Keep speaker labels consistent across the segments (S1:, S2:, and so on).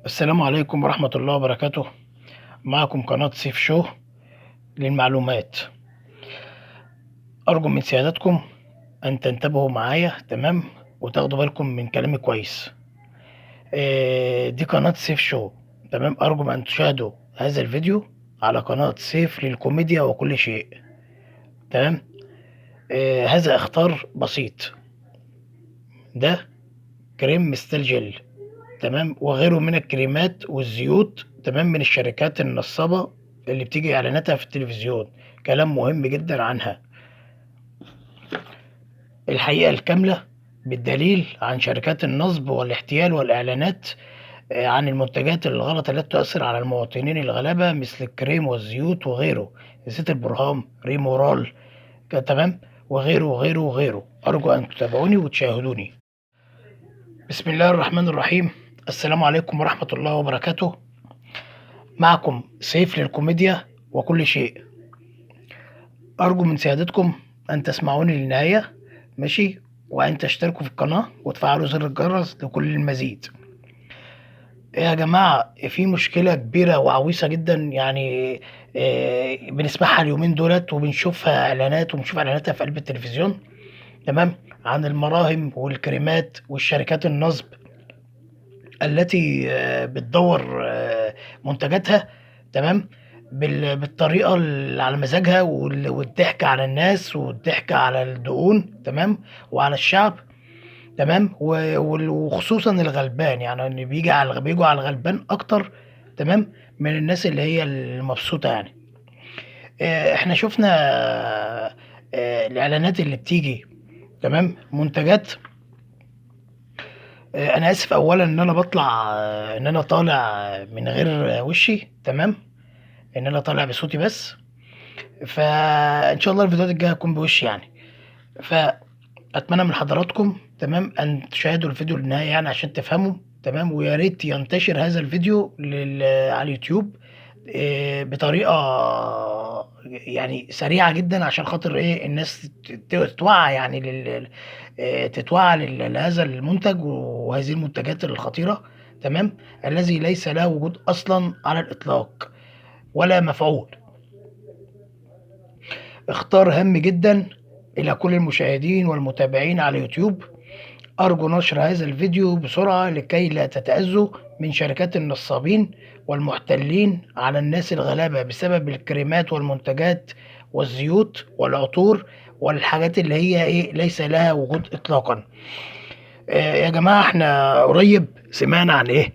S1: السلام عليكم ورحمة الله وبركاته. معكم قناة سيف شو للمعلومات. أرجو من سيادتكم أن تنتبهوا معايا، تمام، وتاخدوا بالكم من كلامي كويس. دي قناة سيف شو، تمام. أرجو أن تشاهدوا هذا الفيديو على قناة سيف للكوميديا وكل شيء، تمام. هذا اختار بسيط، ده كريم مستال جل، تمام، وغيره من الكريمات والزيوت، تمام، من الشركات النصابة اللي بتيجي إعلاناتها في التلفزيون. كلام مهم جدًا عنها، الحقيقة الكاملة بالدليل عن شركات النصب والاحتيال والإعلانات عن المنتجات الغلط التي تؤثر على المواطنين الغلابة مثل الكريم والزيوت وغيره، زيت البرهام، ريمورال، تمام، وغيره وغيره وغيره. أرجو أن تتابعوني وتشاهدوني. بسم الله الرحمن الرحيم. السلام عليكم ورحمة الله وبركاته. معكم سيف للكوميديا وكل شيء. أرجو من سيادتكم أن تسمعوني للنهاية، ماشي، وأن تشتركوا في القناة وتفعلوا زر الجرس لكل المزيد. يا جماعة، في مشكلة كبيرة وعويصة جدًا، يعني بنسمعها اليومين دولة وبنشوفها إعلانات وبنشوف إعلاناتها في قلب التلفزيون، تمام، عن المراهم والكريمات والشركات النصب التي بتدوّر منتجاتها، تمام، بالطريقة اللي على مزاجها والضحك على الناس والضحك على الدقون، تمام، وعلى الشعب، تمام، وخصوصًا الغلبان، يعني إن بييجوا على الغلبان أكتر، تمام، من الناس اللي هي المبسوطة يعني. إحنا شُفنا الإعلانات اللي بتيجي، تمام، منتجات. أنا آسف أولًا إن أنا باطلع، إن أنا طالع من غير وشّي، تمام، إن أنا طالع بصوتي بس، فإن شاء الله الفيديوهات الجاية هتكون بوشّي يعني. فأتمنى من حضراتكم، تمام، أن تشاهدوا الفيديو للنهاية يعني عشان تفهموا، تمام، ويا ريت ينتشر هذا الفيديو على اليوتيوب بطريقة يعني سريعة جدًا عشان خاطر إيه، الناس تتوعّى يعني تتوعّى لهذا المنتج وهذه المنتجات الخطيرة، تمام، الذي ليس له وجود أصلًا على الإطلاق ولا مفعول. اخطار هام جدًا إلى كل المشاهدين والمتابعين على يوتيوب. أرجو نشر هذا الفيديو بسرعة لكي لا تتأذوا من شركات النصابين والمحتلين على الناس الغلابة بسبب الكريمات والمنتجات والزيوت والعطور والحاجات اللي هي إيه ليس لها وجود إطلاقا. يا جماعة، احنا قريب سمعنا عن إيه؟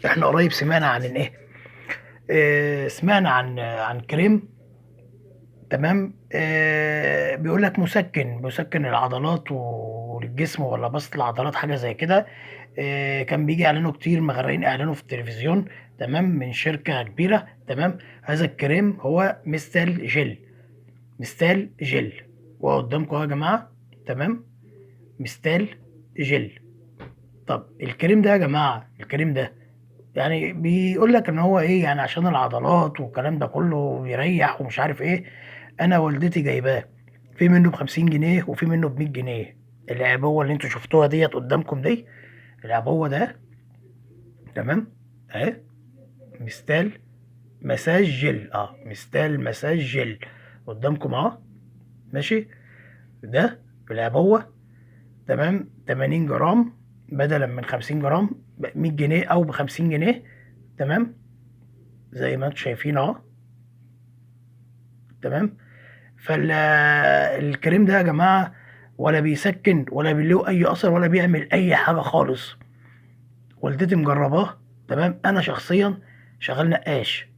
S1: احنا قريب سمعنا عن إيه؟ سمعنا عن كريم، تمام، بيقول لك مسكن العضلات والجسم ولا بسط العضلات، حاجة زي كده. كان بيجي إعلانه كتير، مغرقين إعلانه في التلفزيون، تمام، من شركة كبيرة، تمام. هذا الكريم هو مستال جل، مستال جل، وقدامكم أهو يا جماعة، تمام، مستال جل. طب الكريم ده يا جماعة، الكريم ده يعني بيقول لك إن هو إيه، يعني عشان العضلات والكلام ده كله بيريح ومش عارف إيه. أنا والدتي جايباه، في منه ب50 جنيه وفي منه ب100 جنيه. العبوة اللي انتوا شفتوها ديت قدامكم دي، العبوة ده، تمام، اهي، مستال مساج جل، مستال مساج جل قدامكم اهو، ماشي. ده العبوة، تمام، 80 جرام بدلا من 50 جرام، ب100 جنيه أو ب50 جنيه، تمام، زي ما انتوا شايفين اهو، تمام. الكريم ده يا جماعة ولا بيسكن ولا له أي أثر ولا بيعمل أي حاجة خالص. والدتي مجرباه، تمام، أنا شخصيا شغال نقاش،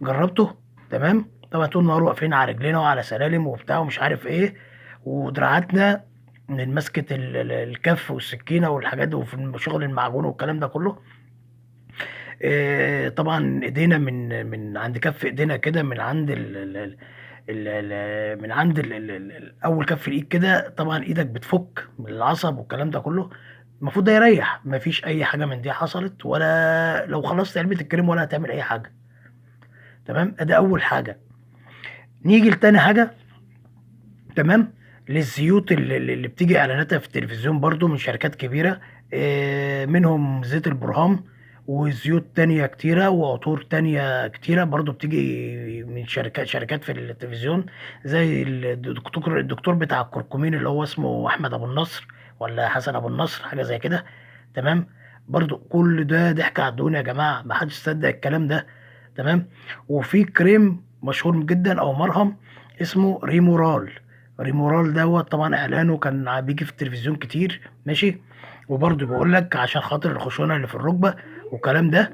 S1: جربته، تمام. طبعا طول النهار واقفين على رجلينا وعلى سلالم وبتاع ومش عارف ايه، ودراعاتنا من مسكة الكف والسكينة والحاجات دي، وفي شغل المعجون والكلام ده كله. طبعًا إيدينا من عند كَف إيدينا كده، من عند من عند أول كَف الإيد كده، طبعًا إيدك بتفُك من العصب والكلام ده كُلّه، المفروض ده يريّح، ما فيش أي حاجة من دي حصلت، ولا لو خلصت علبة الكريم ولا هتعمل أي حاجة، تمام، أدي أول حاجة. نيجي لتاني حاجة، تمام، للزيوت اللي بتيجي إعلاناتها في التلفزيون برضه من شركات كبيرة، منهم زيت البرهان، وزيوت تانية كتيرة وعطور تانية كتيرة برضو بتيجي من شركات في التلفزيون، زي الدكتور بتاع الكركمين اللي هو اسمه أحمد أبو النصر ولا حسن أبو النصر، حاجة زي كده. تمام. برضو كل ده ضحك على الدهون يا جماعة، محدش يصدق الكلام ده. تمام. وفي كريم مشهور جدا أو مرهم اسمه ريمورال. ريمورال دوت طبعا إعلانه كان بيجي في التلفزيون كتير، ماشي. وبرضه بيقول لك عشان خاطر الخشونه اللي في الركبه والكلام ده.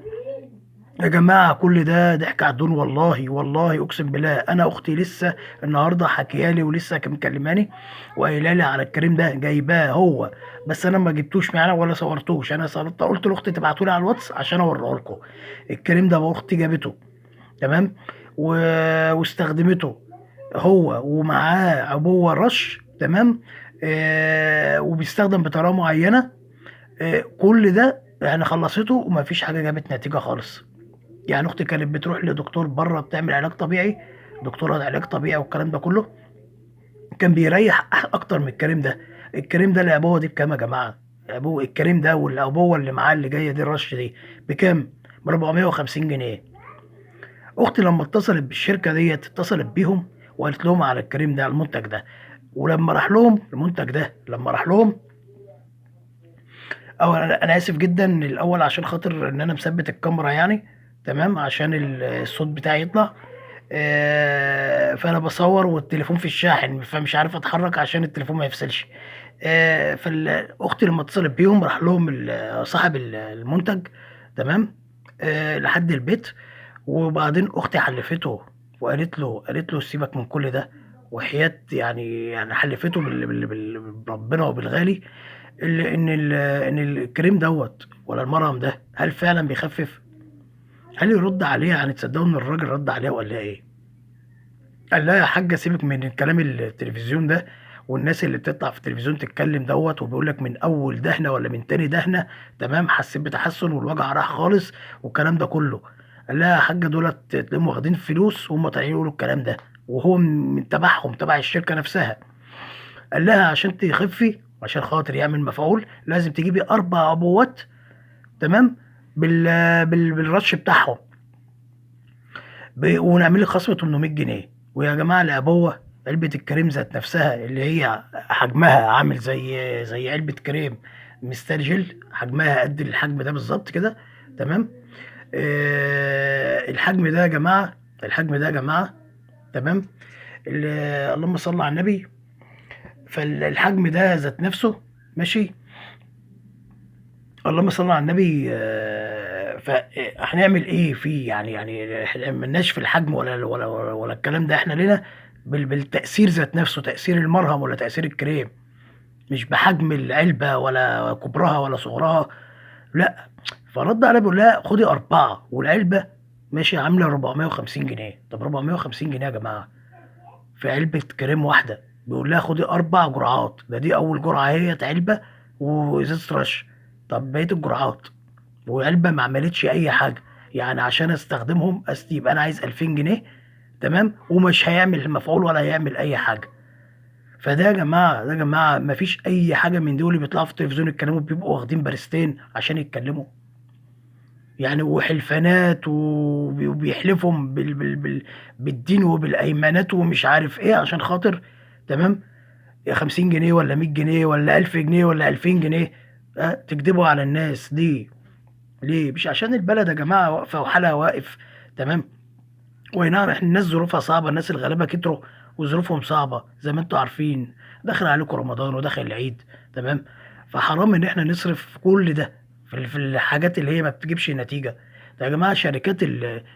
S1: يا جماعه كل ده ضحك على الدون، والله والله اقسم بالله انا اختي لسه النهارده حكيالي ولسه كان مكلماني وقايله لي على الكريم ده جايباه هو. بس انا ما جبتوش معانا ولا صورتوش، انا صورت قلت لاختي تبعتوا لي على الواتس عشان اوريه لكم. الكريم ده اختي جابته. تمام. و... واستخدمته هو ومعاه عبوه رش. تمام. وبيستخدم بطريقه معينه. كل ده يعني خلصته ومفيش حاجه جابت نتيجه خالص. يعني اختي كانت بتروح لدكتور بره بتعمل علاج طبيعي، دكتوره علاج طبيعي والكلام ده كله، كان بيريح اكتر من الكريم ده. الكريم ده العبوه دي بكام يا جماعه؟ ابوه الكريم ده والعبوه اللي معاه اللي جايه دي الرش دي بكام؟ ب 450 جنيه. اختي لما اتصلت بالشركه ديت اتصلت بيهم وقالت لهم على الكريم ده، على المنتج ده. ولما راح لهم المنتج ده، لما راح لهم، أو أنا آسف جدًا الأول عشان خاطر إن أنا مثبّت الكاميرا يعني. تمام، عشان الصوت بتاعي يطلع. فأنا باصوّر والتليفون في الشاحن، فمش عارف أتحرّك عشان التليفون ما يفصلش. أختي لمّا اتصلت بيهم راح لهم صاحب المنتج. تمام. لحد البيت. وبعدين أختي حلّفته قالت له سيبك من كل ده، وحياة يعني حلّفته بربنا وبالغالي إن الكريم دوّة والّا المَرهم ده هل فعلًا بيخفِّف؟ هل يرُد عليها؟ يعني تصدّقوا إن الراجل رَد عليها وقال لها إيه؟ قال لها: "يا حاجّة سيبِك من الكلام التلفزيون ده والناس اللي بتطلع في التلفزيون تتكلّم دوّة وبيقول لك من أول دهنة والّا من تاني دهنة. تمام، حسّيت بتحسُّن والوجع راح خالص." والكلام ده كُلّه. قال لها: "يا حاجّة دُولة تلاقيهم واخدين فلوس وهُم طالعين يقولوا الكلام ده." وهو من تبعهم، تبع الشركة نَفْسها. قال لها: "عشان تخفّي وعشان خاطر يعمل مفعول لازم تجيبي 4 عبوات. تمام، بالرش بتاعهم، ونعمل لِك خصم 800 جنيه." ويا جماعة العبوة، علبة الكريم ذات نفسها اللي هي حجمها عامل زي علبة كريم مستر جل، حجمها قد الحجم ده بالضبط كده. تمام. الحجم ده يا جماعة، الحجم ده يا جماعة. تمام. ال اللهم صل على النبي. الحجم ده ذات نفسه، ماشي. اللهم صل على النبي. فهنعمل ايه فيه؟ يعني احنا ملناش في الحجم ولا الكلام ده، احنا لينا بالتأثير ذات نفسه، تأثير المرهم ولا تأثير الكريم، مش بحجم العلبة ولا كبرها ولا صغرها. لا. فرد عليها بيقول لها خدي 4 والعلبة ماشي عاملة 450 جنيه. طب 450 جنيه يا جماعة في علبة كريم واحدة، بيقول لها خدي 4 جرعات، دي أول جرعة اهية علبة وإزازة رش. طب بقية الجرعات وعلبة ما عملتش أي حاجة، يعني عشان أستخدمهم يبقى أنا عايز 2000 جنيه. تمام. ومش هيعمل مفعول ولا هيعمل أي حاجة. فده يا جماعة، ده يا جماعة مفيش أي حاجة من دول اللي بيطلعوا في التلفزيون يتكلموا بيبقوا واخدين باريستين عشان يتكلموا. يعني وحلفانات وبيحلفهم بالدين وبالأيمانات ومش عارف إيه عشان خاطر. تمام. 50 جنيه ولا 100 جنيه ولا 1000 جنيه ولا 2000 جنيه. تكدبوا على الناس ليه؟ ليه؟ مش عشان البلد يا جماعة واقفة وحالها واقف. تمام. وأي نعم إحنا الناس ظروفها صعبة، الناس الغلابة كتروا وظروفهم صعبة زي ما أنتم عارفين، داخل عليكم رمضان وداخل العيد. تمام. فحرام إن إحنا نصرف كل ده في الحاجات اللي هي ما بتجيبش نتيجة. ده يا جماعة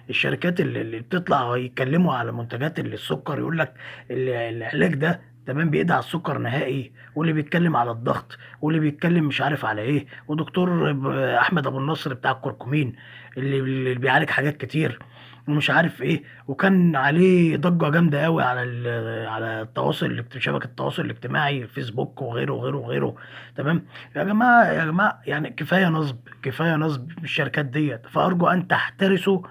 S1: الشركات اللي بتطلع يتكلموا على منتجات السكر يقول لك العلاج ده تمام بيقضي على السكر نهائي، واللي بيتكلم على الضغط، واللي بيتكلم مش عارف على ايه، ودكتور احمد ابو النصر بتاع الكركمين اللي بيعالج حاجات كتير ومش عارف إيه. وكان عليه ضجة جامدة أوي على شبكة التواصل الاجتماعي الفيسبوك وغيره وغيره وغيره. تمام. يا جماعة يا جماعة يعني كفاية نصب، كفاية نصب من الشركات ديّة، فأرجو أن تحترسوا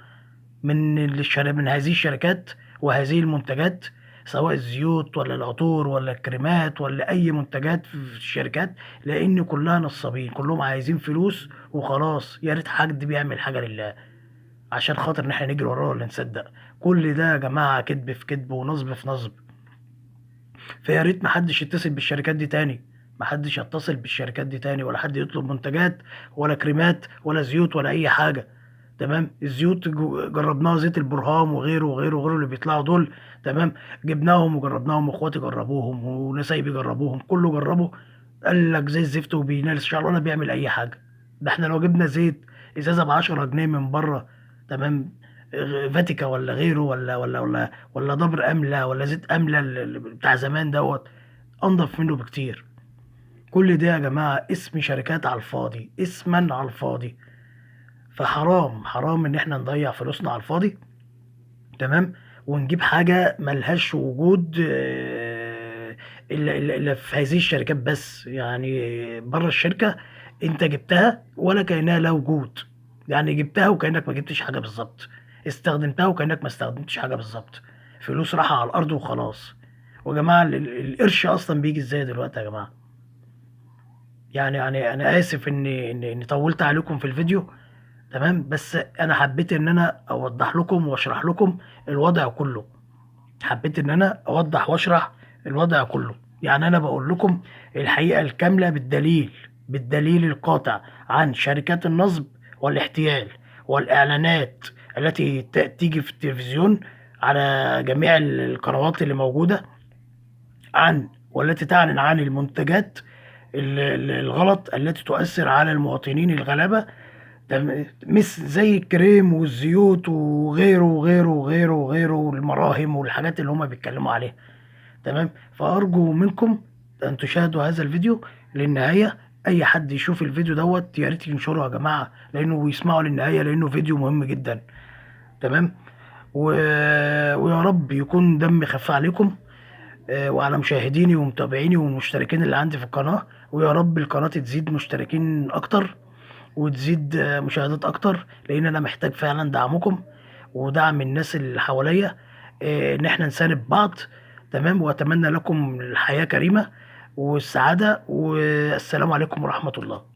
S1: من هذه الشركات وهذه المنتجات. سواء الزيوت ولا العطور ولا الكريمات ولا أي منتجات في الشركات، لأن كلها نصابين، كلهم عايزين فلوس وخلاص. يا ريت حد بيعمل حاجة لله عشان خاطر إن إحنا نجري وراه ولا نصدق. كل ده يا جماعة كدب في كدب ونصب في نصب. فيا ريت محدش يتصل بالشركات دي تاني، محدش يتصل بالشركات دي تاني، ولا حد يطلب منتجات ولا كريمات ولا زيوت ولا أي حاجة. تمام. الزيوت جربناها، زيت البرهام وغيره وغيره وغيره اللي بيطلعوا دول. تمام. جبناهم وجربناهم، واخواتي جربوهم ونسايبي جربوهم، كله جربه قال لك زي الزفت وبينالش شعر ولا بيعمل اي حاجه. ده احنا لو جبنا زيت ازازه ب 10 جنيه من بره، تمام، فاتيكا ولا غيره ولا دبر امله ولا زيت امله بتاع زمان دوت، انضف منه بكتير. كل ده يا جماعه اسم شركات على الفاضي، اسما على الفاضي. فحرام حرام ان احنا نضيع فلوسنا على الفاضي. تمام. ونجيب حاجه ملهاش وجود الا في هذه الشركات بس. يعني بره الشركه انت جبتها ولا كانها لها وجود. يعني جبتها وكانك ما جبتش حاجه بالظبط، استخدمتها وكانك ما استخدمتش حاجه بالظبط. فلوس راحه على الارض وخلاص. ويا جماعه القرش اصلا بيجي ازاي دلوقتي يا جماعه؟ يعني انا اسف اني طولت عليكم في الفيديو. تمام. بس انا حبيت ان انا اوضح لكم واشرح لكم الوضع كله. حبيت ان انا اوضح واشرح الوضع كله. يعني انا بقول لكم الحقيقة الكاملة بالدليل، بالدليل القاطع عن شركات النصب والاحتيال والاعلانات التي تيجي في التلفزيون على جميع القنوات اللي موجودة، عن والتي تعلن عن المنتجات الغلط التي تؤثر على المواطنين الغلابة. مثل زي الكريم والزيوت وغيره وغيره وغيره وغيره والمراهم والحاجات اللي هما بيتكلموا عليها. تمام. فأرجو منكم أن تشاهدوا هذا الفيديو للنهاية. أي حد يشوف الفيديو دوت يا ريت ينشره يا جماعة، لأنه يسمعوا للنهاية، لأنه فيديو مهم جدا. تمام. و... ويا رب يكون دمي خفيف عليكم وعلى مشاهديني ومتابعيني والمشتركين اللي عندي في القناة. ويا رب القناة تزيد مشتركين أكتر وتزيد مشاهدات اكتر، لان انا محتاج فعلا دعمكم ودعم الناس اللي حواليا، ان احنا نساند بعض. تمام. واتمنى لكم الحياة كريمة والسعادة، والسلام عليكم ورحمة الله.